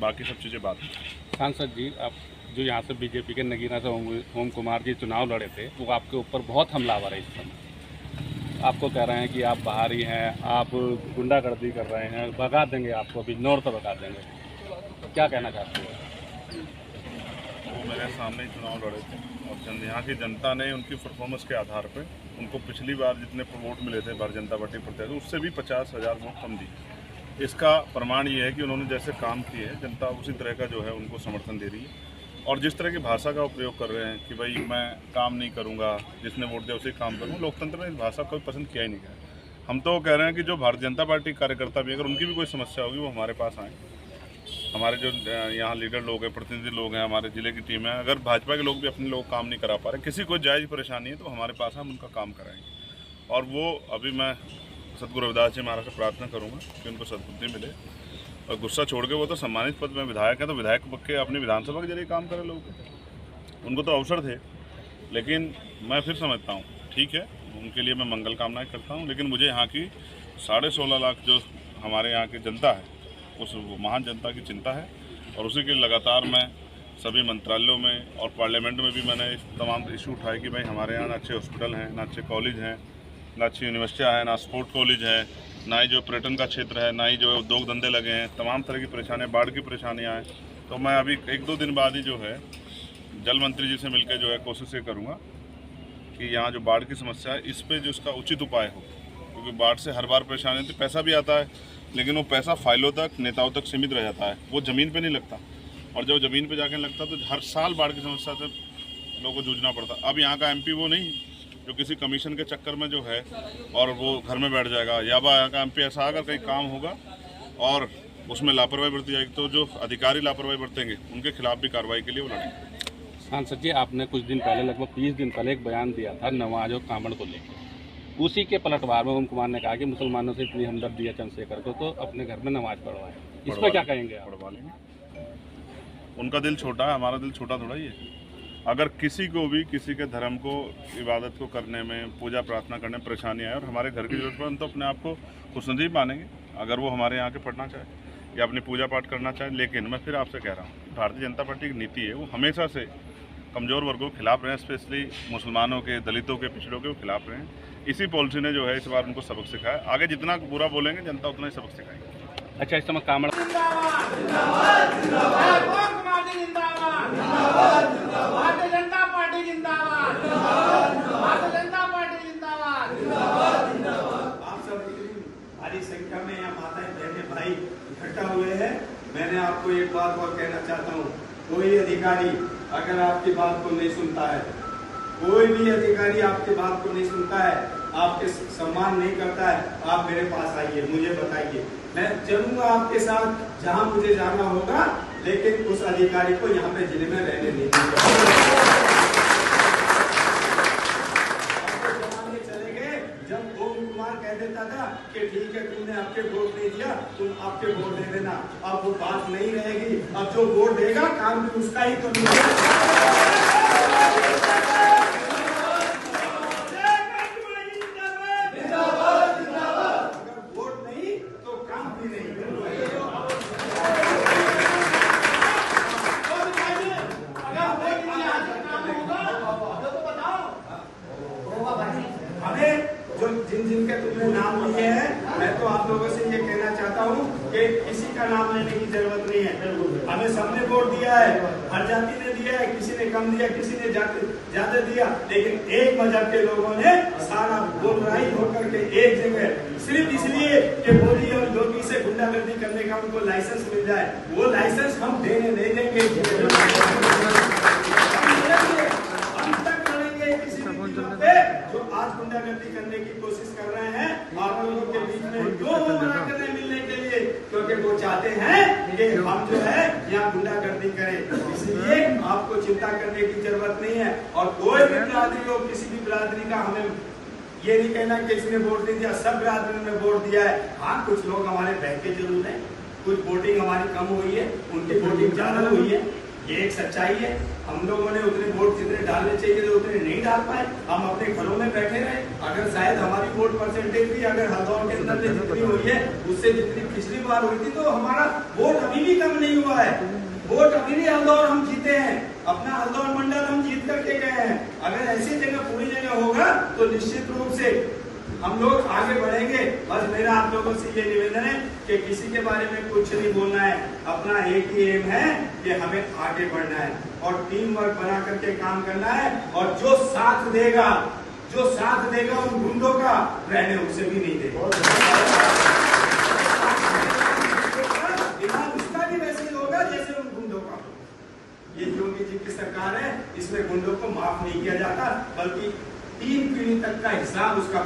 बाकी सब चीज़ें बात। सांसद जी, आप जो यहाँ से बीजेपी के नगीना से ओम कुमार जी चुनाव लड़े थे, वो आपके ऊपर बहुत हमलावर है इस समय। आपको कह रहे हैं कि आप बाहरी हैं, आप गुंडागर्दी कर रहे हैं, भगा देंगे आपको, अभी नौर तो भगा देंगे। क्या कहना चाहते हो? वो मेरे सामने ही चुनाव लड़े थे और यहाँ की जनता ने उनकी परफॉर्मेंस के आधार पर उनको पिछली बार जितने वोट मिले थे भारतीय जनता पार्टी प्रत्याशी, उससे भी 50,000 वोट कम दिए। इसका प्रमाण ये है कि उन्होंने जैसे काम किए हैं, जनता उसी तरह का जो है उनको समर्थन दे रही है। और जिस तरह की भाषा का उपयोग कर रहे हैं कि भाई मैं काम नहीं करूंगा, जिसने वोट दिया उसे काम करूंगा, लोकतंत्र में इस भाषा को पसंद किया ही नहीं गया। हम तो कह रहे हैं कि जो भारतीय जनता पार्टी कार्यकर्ता भी, अगर उनकी भी कोई समस्या होगी वो हमारे पास आएँ। हमारे जो यहाँ लीडर लोग हैं, प्रतिनिधि लोग हैं, हमारे ज़िले की टीम है, अगर भाजपा के लोग भी अपने लोग काम नहीं करा पा रहे, किसी को जायज़ परेशानी है तो हमारे पास हम उनका काम कराएंगे। और वो अभी मैं सतगुरु रविदास जी महाराज से प्रार्थना करूँगा कि उनको सद्बुद्धि मिले और गुस्सा छोड़ के, वो तो सम्मानित पद में विधायक है तो विधायक के अपनी विधानसभा के जरिए काम करें लोग, उनको तो अवसर थे। लेकिन मैं फिर समझता हूँ, ठीक है, उनके लिए मैं मंगल कामनाएं करता हूँ, लेकिन मुझे यहाँ की 16.5 लाख जो हमारे यहाँ की जनता है, उस महान जनता की चिंता है। और उसी के लगातार मैं सभी मंत्रालयों में और पार्लियामेंट में भी मैंने तमाम इशू उठाए कि भाई हमारे यहाँ ना अच्छे हॉस्पिटल हैं, ना अच्छे कॉलेज हैं, ना अच्छी यूनिवर्सिटियाँ हैं, ना स्पोर्ट कॉलेज है, ना ही जो पर्यटन का क्षेत्र है, ना ही जो उद्योग धंधे लगे हैं, तमाम तरह की परेशानियाँ, बाढ़ की परेशानियाँ हैं। तो मैं अभी 1-2 दिन बाद ही जो है जल मंत्री जी से मिलकर जो है कोशिश ये करूँगा कि यहाँ जो बाढ़ की समस्या है इस पर जो इसका उचित उपाय हो, क्योंकि बाढ़ से हर बार परेशानी होती है। पैसा भी आता है लेकिन वो पैसा फाइलों तक, नेताओं तक सीमित रह जाता है, वो ज़मीन पे नहीं लगता। और जब ज़मीन पे जाके लगता तो हर साल बाढ़ की समस्या से लोगों को जूझना पड़ता। अब यहाँ का एमपी वो नहीं जो किसी कमीशन के चक्कर में जो है और वो घर में बैठ जाएगा, या यहाँ का एमपी ऐसा अगर कहीं काम होगा और उसमें लापरवाही बरती जाएगी तो जो अधिकारी लापरवाही बरतेंगे उनके खिलाफ भी कार्रवाई के लिए वो लड़ेंगे। सांसद जी, आपने कुछ दिन पहले, लगभग 20 दिन पहले एक बयान दिया था नमाज और कांवड़ को लेकर। उसी के पलटवार में ओम कुमार ने कहा कि मुसलमानों से इतनी हमदर्दी है चंद्रशेखर को तो अपने घर में नमाज पढ़वाएं। इस पर क्या कहेंगे आप? पढ़वा लेंगे। उनका दिल छोटा है, हमारा दिल छोटा थोड़ा ही है। अगर किसी को भी किसी के धर्म को, इबादत को करने में, पूजा प्रार्थना करने में परेशानी आए और हमारे घर की जरूरत पड़े तो अपने आप को खुशनसीब मानेंगे अगर वो हमारे यहाँ के पढ़ना चाहे या अपनी पूजा पाठ करना चाहे। लेकिन मैं फिर आपसे कह रहा हूँ, भारतीय जनता पार्टी की नीति है वो हमेशा से कमज़ोर वर्गों के खिलाफ रहे, स्पेशली मुसलमानों के, दलितों के, पिछड़ों के खिलाफ रहे। इसी पॉलिसी ने जो है इस बार उनको सबक सिखाया। आगे जितना बुरा बोलेंगे जनता उतना ही सबक सिखाएगी। अच्छा, इस समय कांवड़ भारी संख्या में यहाँ माताएं, बहनें, भाई इकट्ठा हुए हैं। मैंने आपको एक बात और कहना चाहता हूँ, कोई अधिकारी अगर आपकी बात को नहीं सुनता है, कोई भी अधिकारी आपकी बात को नहीं सुनता है, आपके सम्मान नहीं करता है, आप मेरे पास आइए, मुझे बताइए, मैं चलूंगा आपके साथ जहां मुझे जाना होगा, लेकिन उस अधिकारी को यहाँ पे जिले में रहने नहीं दूंगा। जमाने चले गए जब ओम कुमार कह देता था कि ठीक है तुमने आपके वोट नहीं दिया, तुम आपके वोट दे देना। अब वो बात नहीं रहेगी। अब जो वोट देगा काम भी उसका ही करूंगा। जिनके तुमने नाम लिए हैं, मैं तो आप लोगों से ये कहना चाहता हूँ कि किसी का नाम लेने की जरूरत नहीं है। हमें सबने वोट दिया है, हर जाति ने दिया है, किसी ने कम दिया, किसी ने ज्यादा दिया, लेकिन एक मजहब के लोगों ने सारा गोलराई होकर के एक जगह सिर्फ इसलिए कि मोदी और योगी से गुंडागर्दी करने का उनको लाइसेंस मिल जाए, वो लाइसेंस हम देने नहीं देंगे। जो आज गुंडागर्दी करने की कोशिश कर रहे हैं आप लोगों के बीच में, क्यों वो मना कर रहे हैं मिलने के लिए? क्योंकि वो चाहते हैं कि हम जो है यहाँ गुंडागर्दी करें। इसलिए आपको चिंता करने की जरूरत नहीं है। और कोई भी बिरादरी हो, किसी भी बिरादरी का हमें ये नहीं कहना कि इसने वोट नहीं दिया, सब बिरादरी ने वोट दिया है। हाँ, कुछ लोग हमारे बहके जरूर हैं, कुछ वोटिंग हमारी कम हुई है, उनकी वोटिंग ज्यादा हुई है, ये एक सच्चाई है। हम लोगों ने उतने वोट जितने डालने चाहिए थे उतने नहीं डाल पाए, हम अपने घरों में बैठे रहे। अगर शायद हमारी वोट परसेंटेज भी अगर हल्द्वार के अंदर जितनी हुई है उससे जितनी पिछली बार हुई थी, तो हमारा वोट अभी भी कम नहीं हुआ। हुआ है। वोट अभी भी हल्दौर हम जीते हैं, अपना हल्दौर मंडल हम जीत करके गए हैं। अगर ऐसी जगह पूरी जगह होगा तो निश्चित रूप से हम लोग आगे बढ़ेंगे। बस मेरा आप लोगों से ये निवेदन है कि किसी के बारे में कुछ नहीं बोलना है, अपना एक ही एम है कि हमें आगे बढ़ना है और टीम वर्क बना करके काम करना है। और जो साथ देगा उन गुंडों का, रहने उसे भी नहीं देगा। उसका भी वैसे ही होगा जैसे उन गुंडों का। ये योगी जी की सरकार है, इसमें गुंडों को माफ नहीं किया जाता, बल्कि 3 पीढ़ी तक का हिसाब उसका